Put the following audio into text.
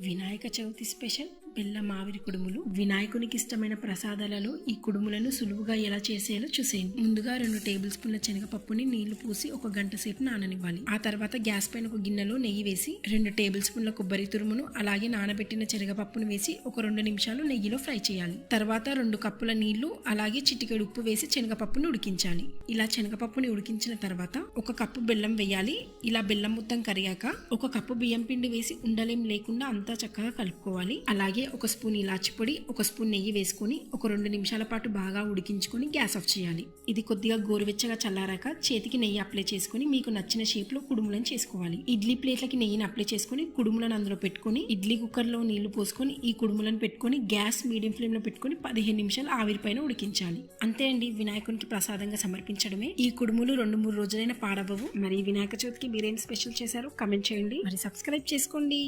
Vinayaka Chavithi special బెల్లం ఆవిరి కుడుములు. వినాయకునికి ఇష్టమైన ప్రసాదాలలో ఈ కుడుములను సులువుగా ఎలా చేసేయాలో చూసేయండి. ముందుగా 2 టేబుల్ స్పూన్ల శనగపప్పుని నీళ్లు పోసి 1 గంట సేపు నాననివ్వాలి. ఆ తర్వాత గ్యాస్ పైన ఒక గిన్నెలో నెయ్యి వేసి 2 టేబుల్ స్పూన్ల కొబ్బరి తురుమును అలాగే నానబెట్టిన శనగపప్పును వేసి ఒక 2 నిమిషాలు నెయ్యిలో ఫ్రై చేయాలి. తర్వాత 2 కప్పుల నీళ్లు అలాగే చిటికెడు ఉప్పు వేసి శనగపప్పుని ఉడికించాలి. ఇలా శనగపప్పుని ఉడికించిన తర్వాత 1 కప్పు బెల్లం వేయాలి. ఇలా బెల్లం మొత్తం కరిగాక 1 కప్పు బియ్యం పిండి వేసి ఉండలేం లేకుండా అంతా చక్కగా కలుపుకోవాలి. అలాగే 1 స్పూన్ ఇలాచి పొడి 1 స్పూన్ నెయ్యి వేసుకుని ఒక 2 నిమిషాల పాటు బాగా ఉడికించుకొని గ్యాస్ ఆఫ్ చేయాలి. ఇది కొద్దిగా గోరువెచ్చగా చల్లారాక చేతికి నెయ్యి అప్లై చేసుకుని మీకు నచ్చిన షేప్ లో కుడుములను చేసుకోవాలి. ఇడ్లీ ప్లేట్లకి నెయ్యిని అప్లై చేసుకుని కుడుములను అందులో పెట్టుకుని ఇడ్లీ కుక్కర్ లో నీళ్లు పోసుకొని ఈ కుడుములను పెట్టుకుని గ్యాస్ మీడియం ఫ్లేమ్ లో పెట్టుకుని 15 నిమిషాలు ఆవిరి పైన ఉడికించాలి. అంతే అండి, వినాయకునికి ప్రసాదంగా సమర్పించడమే. ఈ కుడుములు 2-3 రోజులైనా పాడవవు. మరి వినాయక చవితికి మీరేం స్పెషల్ చేశారో కమెంట్ చేయండి. మరి సబ్స్క్రైబ్ చేసుకోండి.